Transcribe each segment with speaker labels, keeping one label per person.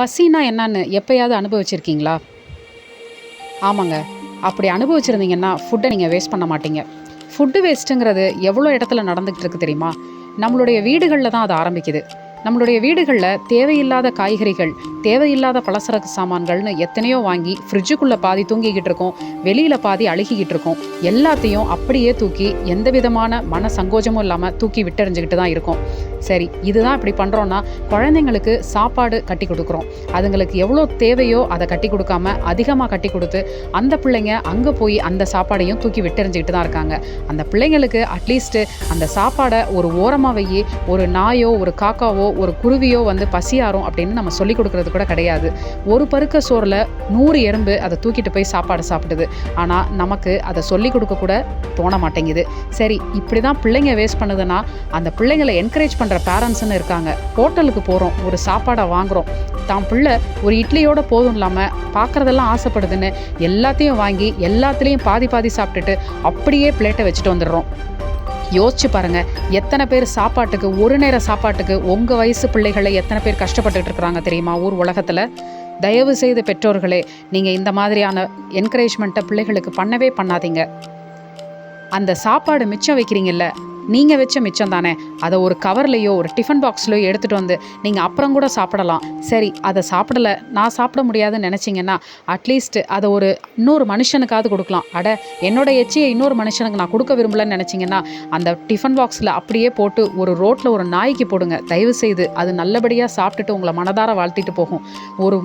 Speaker 1: பசின்னா என்னன்னு எப்பயாவது அனுபவிச்சிருக்கீங்களா? ஆமாங்க. அப்படி அனுபவிச்சிருந்தீங்கன்னா, ஃபுட்டை நீங்கள் வேஸ்ட் பண்ண மாட்டீங்க. ஃபுட்டு வேஸ்ட்டுங்கிறது எவ்வளோ இடத்துல நடந்துகிட்டு இருக்கு தெரியுமா? நம்மளுடைய வீடுகளில் தான் அது ஆரம்பிக்குது. நம்மளுடைய வீடுகளில் தேவையில்லாத காய்கறிகள், தேவையில்லாத பலசரக்கு சாமான்கள்னு எத்தனையோ வாங்கி ஃப்ரிட்ஜுக்குள்ளே பாதி தூங்கிக்கிட்டு இருக்கோம், வெளியில் பாதி அழுகிக்கிட்டு இருக்கோம். எல்லாத்தையும் அப்படியே தூக்கி எந்த விதமான மன சங்கோஜமும் இல்லாமல் தூக்கி விட்டெறிஞ்சிக்கிட்டு தான் இருக்கோம். சரி, இதுதான் இப்படி பண்ணுறோன்னா, குழந்தைங்களுக்கு சாப்பாடு கட்டி கொடுக்குறோம். அதுங்களுக்கு எவ்வளோ தேவையோ அதை கட்டி கொடுக்காம அதிகமாக கட்டி கொடுத்து அந்த பிள்ளைங்க அங்கே போய் அந்த சாப்பாடையும் தூக்கி விட்டெறிஞ்சிக்கிட்டு தான் இருக்காங்க. அந்த பிள்ளைங்களுக்கு அட்லீஸ்ட்டு அந்த சாப்பாடை ஒரு ஓரமாக வையி, ஒரு நாயோ ஒரு காக்காவோ ஒரு குருவியோ வந்து பசியாரும் அப்படின்னு நம்ம சொல்லிக் கொடுக்கறது கூட கிடையாது. ஒரு பருக்க சோறில் 100 எறும்பு அதை தூக்கிட்டு போய் சாப்பாடு சாப்பிடுது. ஆனால் நமக்கு அதை சொல்லிக் கொடுக்க கூட தோண மாட்டேங்குது. சரி, இப்படி தான் பிள்ளைங்க வேஸ்ட் பண்ணுதுன்னா, அந்த பிள்ளைங்களை என்கரேஜ் பண்ணுற பேரண்ட்ஸ்ன்னு இருக்காங்க. ஹோட்டலுக்கு போகிறோம், ஒரு சாப்பாடை வாங்குகிறோம், தான் பிள்ளை ஒரு இட்லியோட போதும் இல்லாமல் பார்க்குறதெல்லாம் ஆசைப்படுதுன்னு எல்லாத்தையும் வாங்கி எல்லாத்துலேயும் பாதி பாதி சாப்பிட்டுட்டு அப்படியே பிளேட்டை வச்சுட்டு வந்துடுறோம். யோசிச்சு பாருங்கள், எத்தனை பேர் சாப்பாட்டுக்கு, ஒரு நேர சாப்பாட்டுக்கு உங்கள் வயசு பிள்ளைகளை எத்தனை பேர் கஷ்டப்பட்டுட்டு இருக்கிறாங்க தெரியுமா ஊர் உலகத்தில்? தயவு செய்து பெற்றோர்களே, நீங்கள் இந்த மாதிரியான என்கரேஜ்மெண்ட்டை பிள்ளைகளுக்கு பண்ணவே பண்ணாதீங்க. அந்த சாப்பாடு மிச்சம் வைக்கிறீங்கல்ல, நீங்கள் வச்ச மிச்சம் தானே, அதை ஒரு கவர்லேயோ ஒரு டிஃபன் பாக்ஸ்லையோ எடுத்துகிட்டு வந்து நீங்கள் அப்புறம் கூட சாப்பிடலாம். சரி, அதை சாப்பிடலை, நான் சாப்பிட முடியாதுன்னு நினச்சிங்கன்னா அட்லீஸ்ட் அதை ஒரு இன்னொரு மனுஷனுக்காவது கொடுக்கலாம். என்னோட எச்சியை இன்னொரு மனுஷனுக்கு நான் கொடுக்க விரும்பலன்னு நினச்சிங்கன்னா அந்த டிஃபன் பாக்ஸில் அப்படியே போட்டு ஒரு ரோட்டில் ஒரு நாய்க்கு போடுங்க. தயவு செய்து அது நல்லபடியாக சாப்பிட்டுட்டு உங்களை மனதார வாழ்த்திட்டு போகும். ஒரு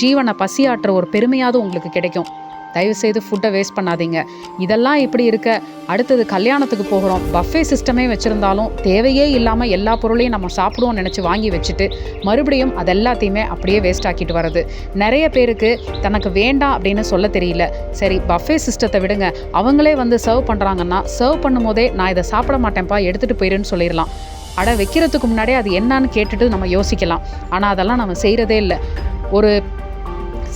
Speaker 1: ஜீவனை பசியாற்றுற ஒரு பெருமையாவது உங்களுக்கு கிடைக்கும். தயவுசெய்து ஃபுட்டை வேஸ்ட் பண்ணாதீங்க. இதெல்லாம் இப்படி இருக்க, அடுத்தது கல்யாணத்துக்கு போகிறோம், பஃபே சிஸ்டமே வச்சுருந்தாலும் தேவையே இல்லாமல் எல்லா பொருளையும் நம்ம சாப்பிடுவோம்னு நினச்சி வாங்கி வச்சுட்டு மறுபடியும் அது எல்லாத்தையுமே அப்படியே வேஸ்ட் ஆக்கிட்டு வர்றது. நிறைய பேருக்கு தனக்கு வேண்டாம் அப்படின்னு சொல்ல தெரியல. சரி, பஃபே சிஸ்டத்தை விடுங்க, அவங்களே வந்து சர்வ் பண்ணுறாங்கன்னா சர்வ் பண்ணும் போதே நான் இதை சாப்பிட மாட்டேன்ப்பா, எடுத்துகிட்டு போயிடுன்னு சொல்லிடலாம். வைக்கிறதுக்கு முன்னாடியே அது என்னான்னு கேட்டுட்டு நம்ம யோசிக்கலாம். ஆனால் அதெல்லாம் நம்ம செய்கிறதே இல்லை. ஒரு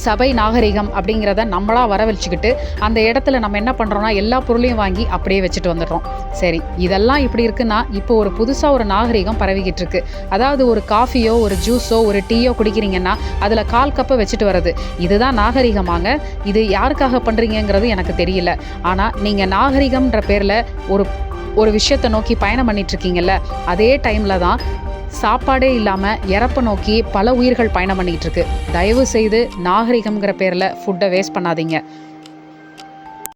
Speaker 1: சபை நாகரிகம் அப்படிங்கிறத நம்மளாக வரவழைச்சிக்கிட்டு அந்த இடத்துல நம்ம என்ன பண்ணுறோன்னா எல்லா பொருளையும் வாங்கி அப்படியே வச்சுட்டு வந்துடுறோம். சரி, இதெல்லாம் இப்படி இருக்குன்னா இப்போ ஒரு புதுசாக ஒரு நாகரிகம் பரவிக்கிட்டு இருக்கு. அதாவது ஒரு காஃபியோ ஒரு ஜூஸோ ஒரு டீயோ குடிக்கிறீங்கன்னா அதில் 1/4 கப்பை வச்சுட்டு வர்றது. இதுதான் நாகரிகமாங்க? இது யாருக்காக பண்ணுறீங்கிறது எனக்கு தெரியல. ஆனால் நீங்கள் நாகரிகம்ன்ற பேரில் ஒரு விஷயத்தை நோக்கி பயணம் பண்ணிகிட்ருக்கீங்கல்ல, அதே டைமில் தான் சாப்பாடே இல்லாமல் இறப்பை நோக்கி பல உயிர்கள் பயணம் பண்ணிகிட்டு இருக்கு. தயவு செய்து நாகரிகம்ங்கிற பேரில் ஃபுட்டை வேஸ்ட் பண்ணாதீங்க.